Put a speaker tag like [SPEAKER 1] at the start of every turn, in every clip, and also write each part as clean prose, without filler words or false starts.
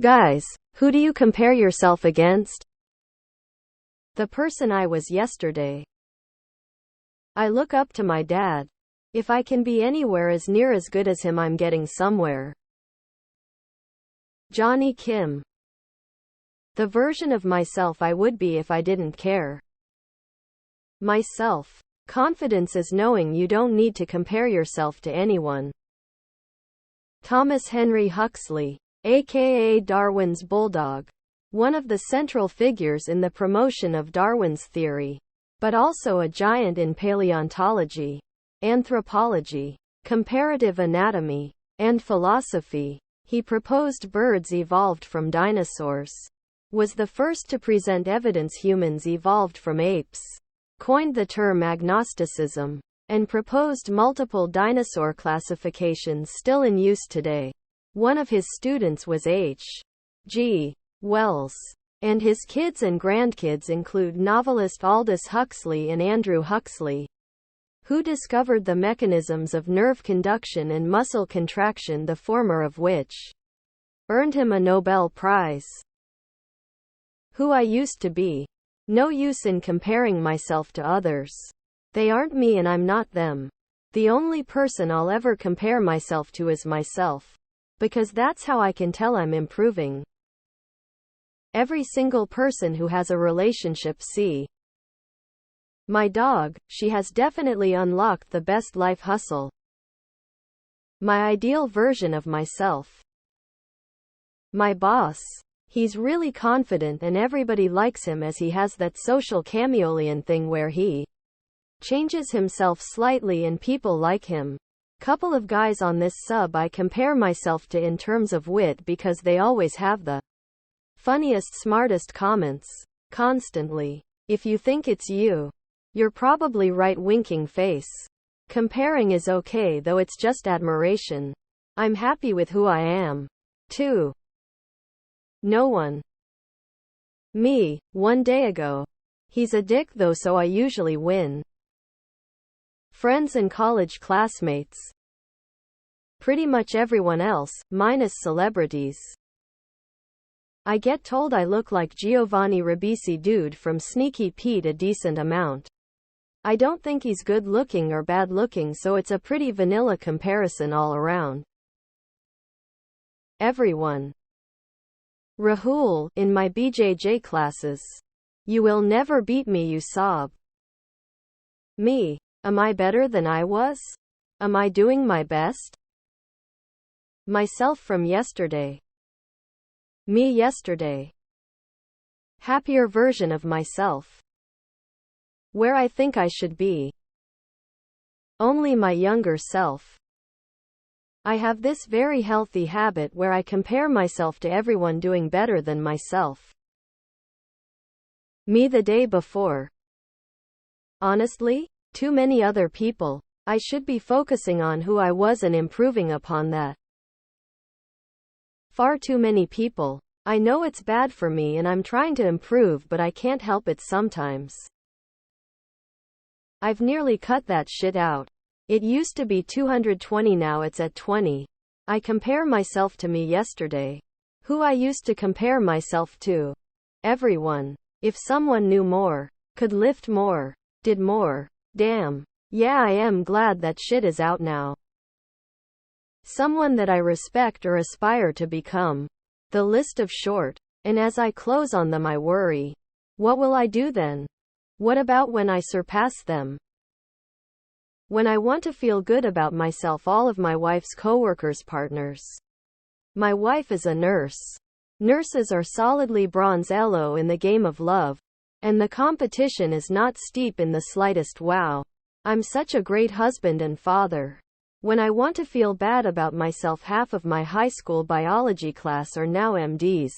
[SPEAKER 1] Guys, who do you compare yourself against? The person I was yesterday. I look up to my dad. If I can be anywhere as near as good as him, I'm getting somewhere. Johnny Kim. The version of myself I would be if I didn't care. Myself. Confidence is knowing you don't need to compare yourself to anyone. Thomas Henry Huxley, aka Darwin's bulldog. One of the central figures in the promotion of Darwin's theory, but also a giant in paleontology, anthropology, comparative anatomy, and philosophy. He proposed birds evolved from dinosaurs, was the first to present evidence humans evolved from apes, coined the term agnosticism, and proposed multiple dinosaur classifications still in use today. One of his students was H.G. Wells, and his kids and grandkids include novelist Aldous Huxley and Andrew Huxley, who discovered the mechanisms of nerve conduction and muscle contraction, the former of which earned him a Nobel Prize. Who I used to be. No use in comparing myself to others. They aren't me and I'm not them. The only person I'll ever compare myself to is myself, because that's how I can tell I'm improving. Every single person who has a relationship, see my dog, she has definitely unlocked the best life hustle. My ideal version of myself. My boss. He's really confident and everybody likes him as he has that social chameleon thing where he changes himself slightly and people like him. Couple of guys on this sub I compare myself to in terms of wit because they always have the funniest, smartest comments. Constantly. If you think it's you, you're probably right, winking face. Comparing is okay though, it's just admiration. I'm happy with who I am. 2. No one. Me, 1 day ago. He's a dick though, so I usually win. Friends and college classmates. Pretty much everyone else, minus celebrities. I get told I look like Giovanni Ribisi dude from Sneaky Pete a decent amount. I don't think he's good looking or bad looking, so it's a pretty vanilla comparison all around. Everyone. Rahul, in my BJJ classes. You will never beat me, you sob. Me. Am I better than I was? Am I doing my best? Myself from yesterday. Me yesterday. Happier version of myself. Where I think I should be. Only my younger self. I have this very healthy habit where I compare myself to everyone doing better than myself. Me the day before. Honestly, too many other people. I should be focusing on who I was and improving upon that. Far too many people. I know it's bad for me and I'm trying to improve, but I can't help it sometimes. I've nearly cut that shit out. It used to be 220, now it's at 20. I compare myself to me yesterday. Who I used to compare myself to. Everyone. If someone knew more, could lift more, did more. Damn. Yeah, I am glad that shit is out now. Someone that I respect or aspire to become. The list of short. And as I close on them I worry. What will I do then? What about when I surpass them? When I want to feel good about myself, all of my wife's coworkers, partners. My wife is a nurse. Nurses are solidly bronze elo in the game of love. And the competition is not steep in the slightest. Wow. I'm such a great husband and father. When I want to feel bad about myself, half of my high school biology class are now MDs.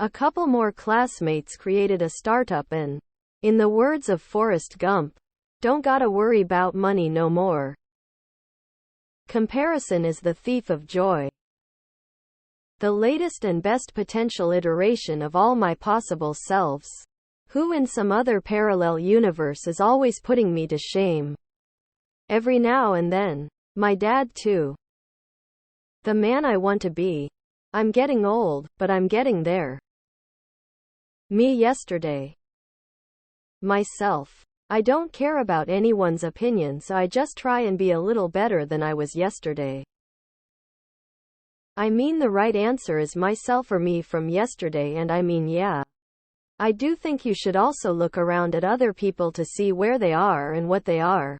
[SPEAKER 1] A couple more classmates created a startup and, in the words of Forrest Gump, don't gotta worry about money no more. Comparison is the thief of joy. The latest and best potential iteration of all my possible selves. Who in some other parallel universe is always putting me to shame. Every now and then. My dad too. The man I want to be. I'm getting old, but I'm getting there. Me yesterday. Myself. I don't care about anyone's opinion, so I just try and be a little better than I was yesterday. I mean, the right answer is myself or me from yesterday, and I mean, yeah. I do think you should also look around at other people to see where they are and what they are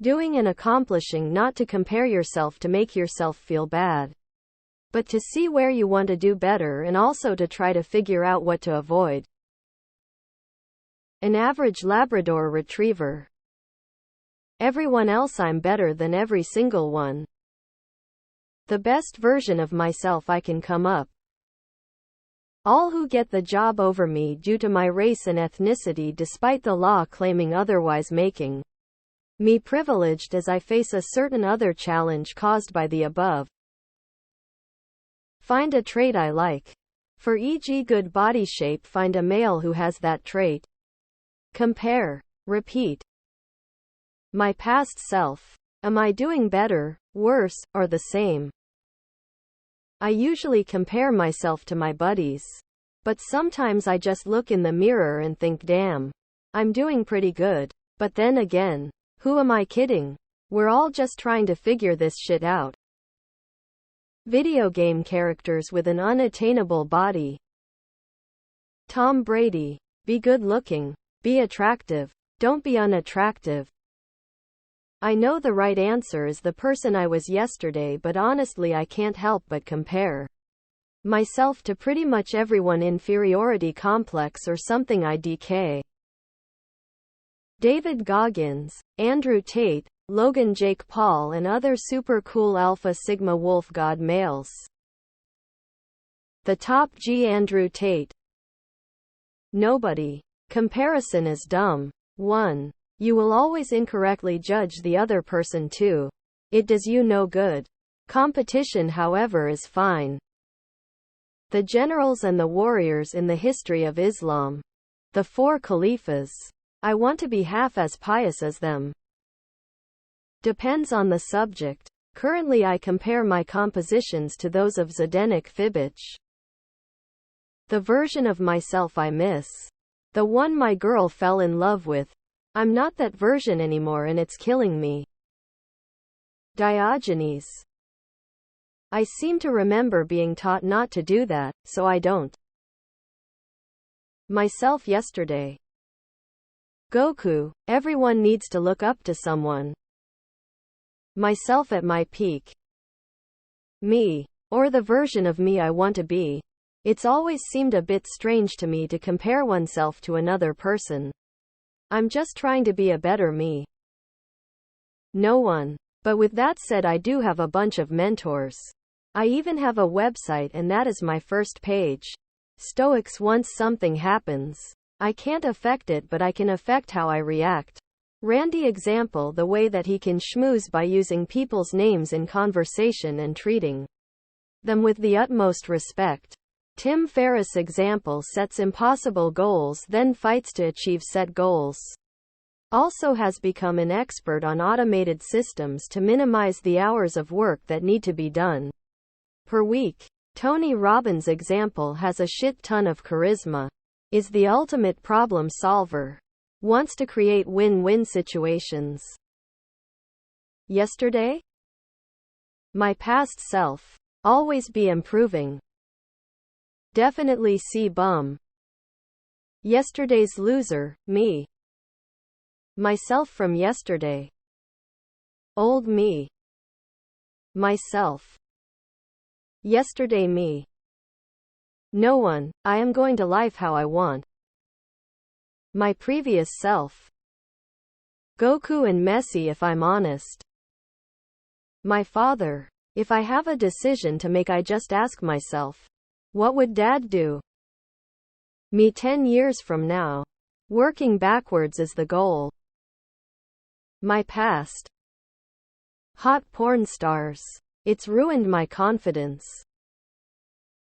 [SPEAKER 1] doing and accomplishing, not to compare yourself to make yourself feel bad, but to see where you want to do better and also to try to figure out what to avoid. An average Labrador Retriever. Everyone else, I'm better than every single one. The best version of myself I can come up. All who get the job over me due to my race and ethnicity, despite the law claiming otherwise, making me privileged as I face a certain other challenge caused by the above. Find a trait I like. For e.g. good body shape, find a male who has that trait. Compare. Repeat. My past self. Am I doing better, worse, or the same? I usually compare myself to my buddies. But sometimes I just look in the mirror and think, damn, I'm doing pretty good. But then again, who am I kidding? We're all just trying to figure this shit out. Video game characters with an unattainable body. Tom Brady. Be good looking. Be attractive. Don't be unattractive. I know the right answer is the person I was yesterday, but honestly I can't help but compare myself to pretty much everyone. Inferiority complex or something. IDK. David Goggins, Andrew Tate, Logan Jake Paul, and other super cool Alpha Sigma Wolf God males. The top G. Andrew Tate. Nobody. Comparison is dumb. 1. You will always incorrectly judge the other person. 2. It does you no good. Competition, however, is fine. The generals and the warriors in the history of Islam. The 4 caliphs. I want to be half as pious as them. Depends on the subject. Currently I compare my compositions to those of Zdenek Fibic. The version of myself I miss. The one my girl fell in love with. I'm not that version anymore and it's killing me. Diogenes. I seem to remember being taught not to do that, so I don't. Myself yesterday. Goku. Everyone needs to look up to someone. Myself at my peak. Me. Or the version of me I want to be. It's always seemed a bit strange to me to compare oneself to another person. I'm just trying to be a better me. No one. But with that said, I do have a bunch of mentors. I even have a website, and that is my first page. Stoics. Once something happens, I can't affect it, but I can affect how I react. Randy example, the way that he can schmooze by using people's names in conversation and treating them with the utmost respect. Tim Ferriss example, sets impossible goals, then fights to achieve set goals. Also has become an expert on automated systems to minimize the hours of work that need to be done per week. Tony Robbins example, has a shit ton of charisma. Is the ultimate problem solver. Wants to create win-win situations. Yesterday? My past self. Always be improving. Definitely see bum. Yesterday's loser, me. Myself from yesterday. Old me. Myself. Yesterday me. No one. I am going to life how I want. My previous self. Goku and Messi, if I'm honest. My father. If I have a decision to make, I just ask myself, what would Dad do? Me 10 years from now. Working backwards is the goal. My past. Hot porn stars. It's ruined my confidence.